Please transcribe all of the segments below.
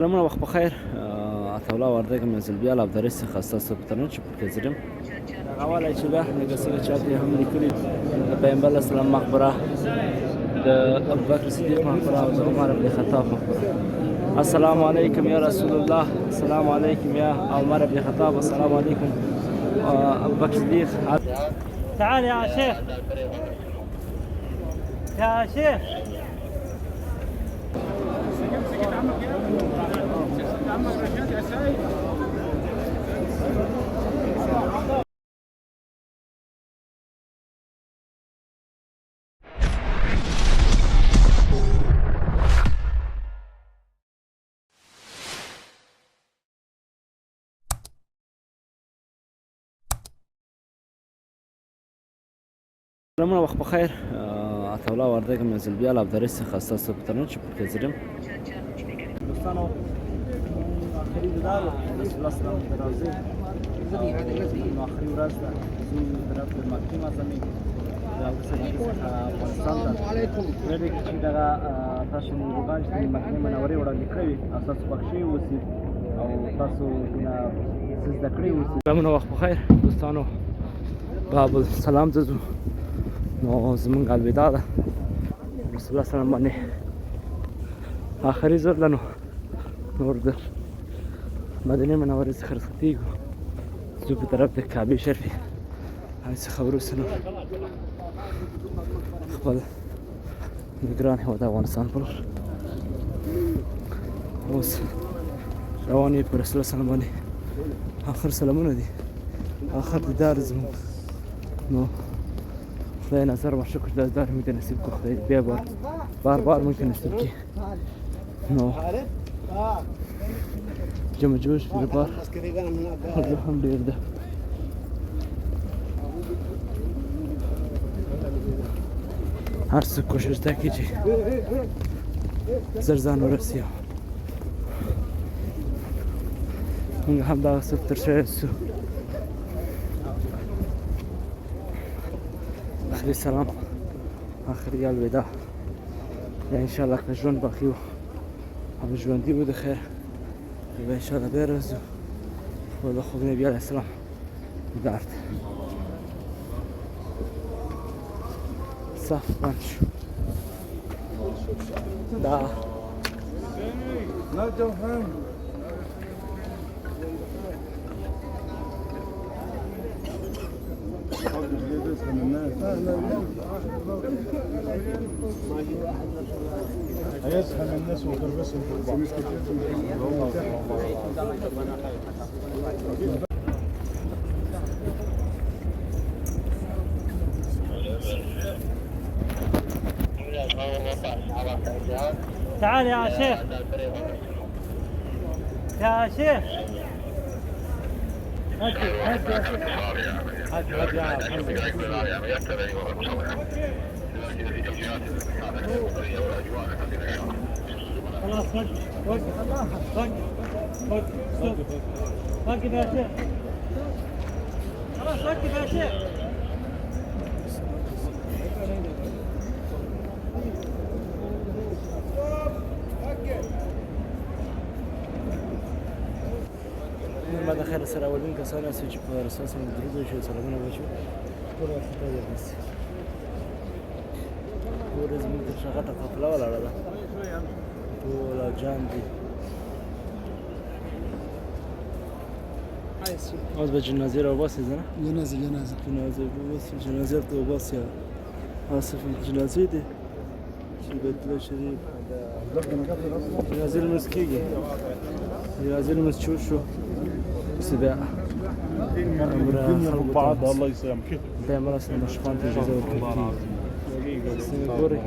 سلامونه وخت بخیر عطاالله وردګم یو ځل بیا له ابدارۍ څخه ستاسو په ترنم چې پکې ځریم هغه والی چې بیا لکه څنګه چاته یې هم لیکلي د پیغمبر علیه السلام مقبره د ابوبکر صدیق مقبره او د عمر بن خطاب مقبره. السلام علیکم یا رسول الله، السلام علیکم یا عمر بن خطاب، السلام علیکم ابوبکر صدیق. تعال يا شيخ يا شيخ. سلامونه وخت بخیر عطاالله وردګم یو ځل بیا له ابدارۍ څخه ستاسو په ترنم چې پکې ځریم دوستانو. آخري دا ده رسول الله صلی الله علیه وسلم آخري ورځ ده زموږ د طرف د مکې معظمې د افغانستان ته پرېږدي چې دغه تاسو نیروګان چې د مدینې منورې وړاندې کړی او تاسو بخښ شوي اوسئ او تاسو نه څه زده کړي اوسئ. سلامونه وخت بخیر دوستانو، باب السلام ته ځو. نو زمونږ الوداع ده رسول الله سلام باندې آخري ځل ده، نور د مدینې منورې څخه رخصتېږو ځو په طرف د کعبې شریفې. هغې څخه وروسته نو خپل د ګران هېواد افغانستان په لور اوس روان یې په رسول الله سلام باندې آخر سلامونه دي، آخر دیدار زموږ. نو خدای نظر و شکر دا دیدار موږ ته نصیب کړو، خدای بیا بار موږ ته نصیب کړي. نو جمع جوش پر بار خرج هم ډېر ده. هر څوک کوشش دا کوي چې زر ځان ورسوي. موږ هم دغه څه تر شا یاستو. آخري سلام، آخري الوداع. یا انشاءالله که ژوند باقي و او ژوندي و د خیر به انشاءالله بیا راځو و د خوب نبي علیه السلام دیدار ته. صف بند شو دا هيزحم الناس وتربسهم في بعض. تعال يا شيخ يا شيخ. خلاص وقف وقف يا شيخ، خلاص وقف يا شيخ. ما د خیر سره اولین کسان یاستئ چې په رسول سره درود وشي، سلامونه وشي، ټول وارخطا یاست. ټول زموږ تر شا غټه قافله ولاړه ده، ټول جام دي. اوس به جنازې راوباسئ زه نه جنازې به وباسئ، جنازې ورته وباسئ. آصف جنازې دي چې بیت الله شریف جنازې لمونځ کېږي، جنازې لمونځ چور شو بیا بعض الله يسامحك. پیغمبر اسلام مشقان ته اجازه ورکړل کېږي. ګورئ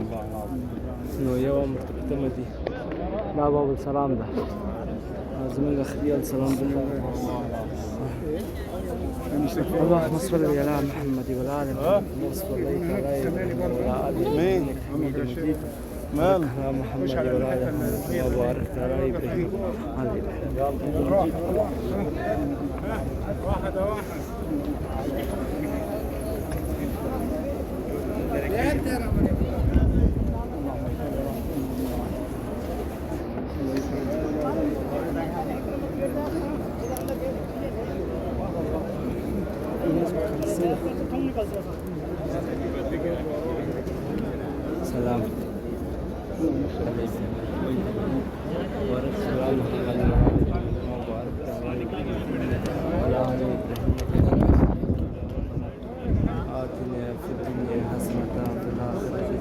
نو یو مرتبطه دي دا باب السلام ده زموږ آخري السلام ده. اللهم صل على محمد وعلى ال محمد كما صليت على ابراهيم وعلى ال ابراهيم انك حميد مجيد. على محمد وعلى ال محمد كما باركت على ابراهيم وعلى ال ابراهيم. سلام آتنا في الدنيا حسنة وفي الآخرة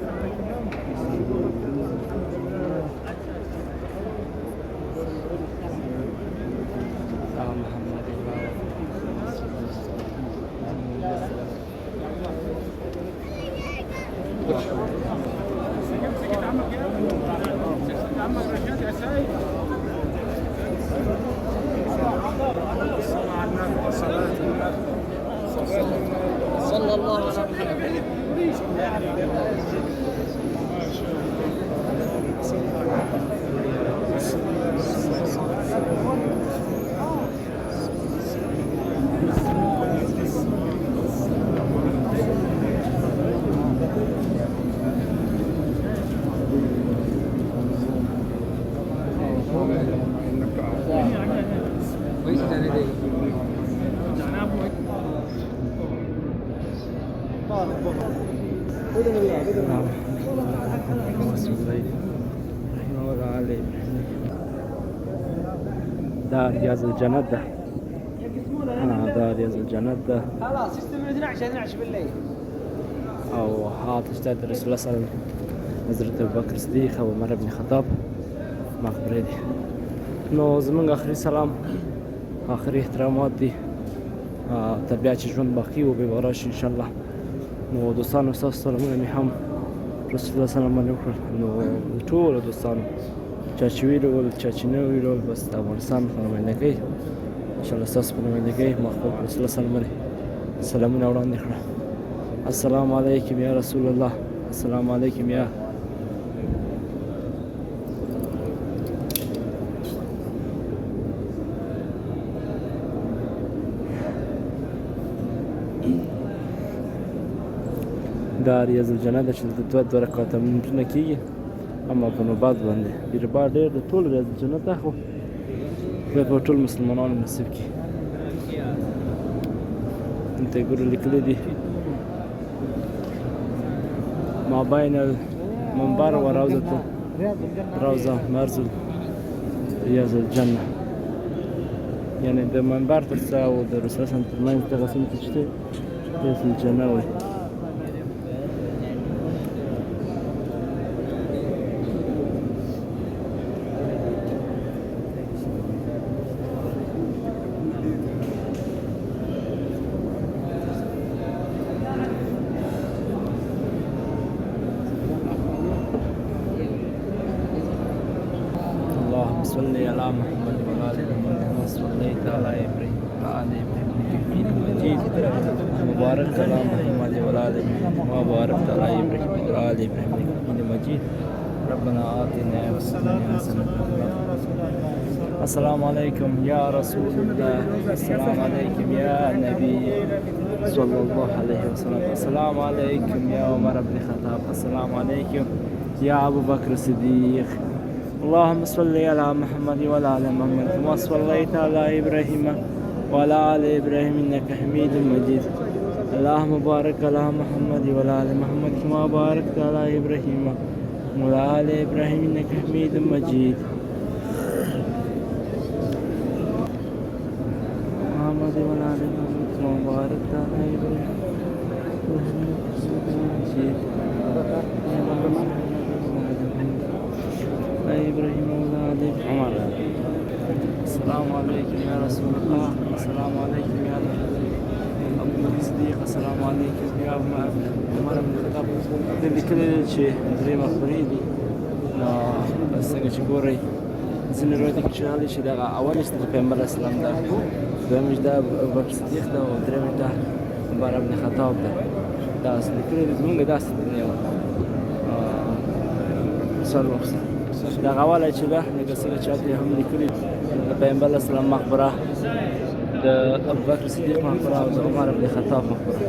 يا محمد صلى الله على محمد. ده رياض الجنة ده ده رياض الجنة ده خلاص يستمر 12 بالليل. أو حاط اشتاد الرسول الله صلى الله عليه وسلم حضرت أبو بكر الصديق أو عمر بن الخطاب مقبرې دي. نو زمونږ آخري سلام آخري احترامات دي تر بیا چې ژوند باقي و به راشي انشاءالله. نو دوستانو ستاسو سلامونه مې هم رسول الله صلی الله علیه وسلم وکړل. نو ټولو دوستانو چا چې ویلول چا چې نه ویلول بس د افغانستان په نمایندګۍ انشاءالله ستاسو په نمایندګۍ ما خپل رسول الله صلی الله علیه وسلم سلامونه وړاندې کړه. السلام علیکم یا رسول الله، السلام علیکم یا دا ریاض الجنه ده چې د دوه رکعاته لمونځونه کېږي اما په نوبات باندې بیربا ډېر د ټول ریاض الجنه ده خو خدای په ټول مسلمانانو نصیب کړي. دلته یې ګورو لیکلي دي ما بین المنبر و روضه مرزل ریاض الجنه، یعنی د منبر تر څا او د رسول الله تر منځ دغه سیمه کې چې دی ریاض الجنه وایي. اللهم صل على محمد وعلى ال محمد كما صليت على ابراهيم وعلى ال ابراهيم انك حميد مجيد. وبارك على محمد وعلى ال محمد كما باركت على ابراهيم وعلى ال ابراهيم انك حميد مجيد. ربنا آتنا في الدنيا حسنة. السلام عليكم يا رسول الله، السلام عليكم يا نبي صلى الله عليه وسلم، السلام عليكم يا عمر بن الخطاب، السلام عليكم يا ابو بكر الصديق. اللهم صل على محمد وعلى ال محمد كما صليت على ابراهيم وعلى ال ابراهيم انك حميد مجيد. اللهم بارك على محمد وعلى ال محمد كما باركت على ابراهيم وعلى ال ابراهيم انك حميد مجيد. محمد وعلى ال محمد كما باركت على ابراهيم إبراهيم وعلى عمر. السلام عليكم يا رسول الله، السلام عليكم يا أبو بكر الصديق، السلام عليكم يا عمر بن الخطاب. د لیکلي چې درې مخبرې دي څنګه چې ګورئ ځینې روایت کې چې راغلي چې دغه اول چې د پیغمبر اسلام ده، دویم چې د ابوبکر صدیق ده او درېیم چې د عمر بن الخطاب ده. داسې لیکلي دي زمونږ داسې دی څلور دغه اوله چې ده لکه څنګه چې هلته هم لیکلي د پیغمبر اسلام مقبره، د ابوبکر صدیق مقبره او د عمر بن الخطاب مقبره.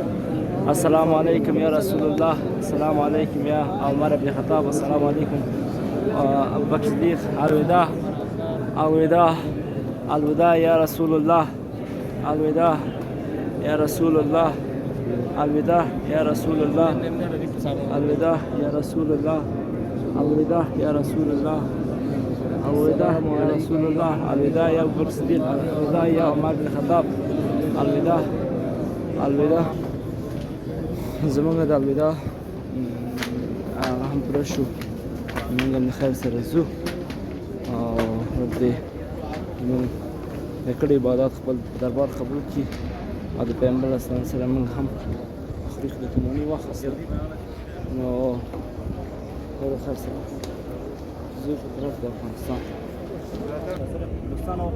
السلام علیکم یا رسول الله، السلام علیکم یا عمر بن الخطاب، السلام علیکم ابوبکر صدیق. الوداع الوداع الوداع یا رسول الله، الوداع یا رسول الله، الوداع يا رسول الله الوداع يا رسول الله الوداع يا رسول الله الوداع يا رسول الله الوداع يا ابو بكر الصديق الوداع يا عمر بن الخطاب الوداع الوداع زمونږ د الوداع هغه هم پوره شو موږ هم د خیر سره ځو او رب دې زموږ د کړي عبادات خپل دربار قبول کړي او د پیغمبر اسلام سره موږ هم خوري خدمتونه واخیستل نو خیر خیر سره ځو په طرف د افغانستان دوستانو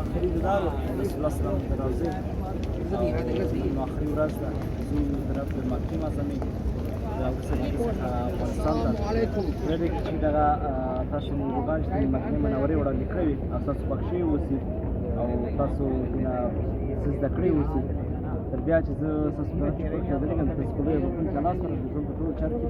آخري دا رسول الله سلام ته راځي نو آخري ورځ ده ځو طرف د مکې معظمې د افغانستان ته پرېږدئ چې دغه تاسو نیروګان چې د مکې منورې وړاندې کړی او تاسو پکې شوي اوسئ او تاسو څه زده کړي اوسئ تر بیا چې زه ستاسو په طرف کې حاضرېږم تاسو په لویه روغتون کې لاس ورکړئ ژوند په ټولو چارو کې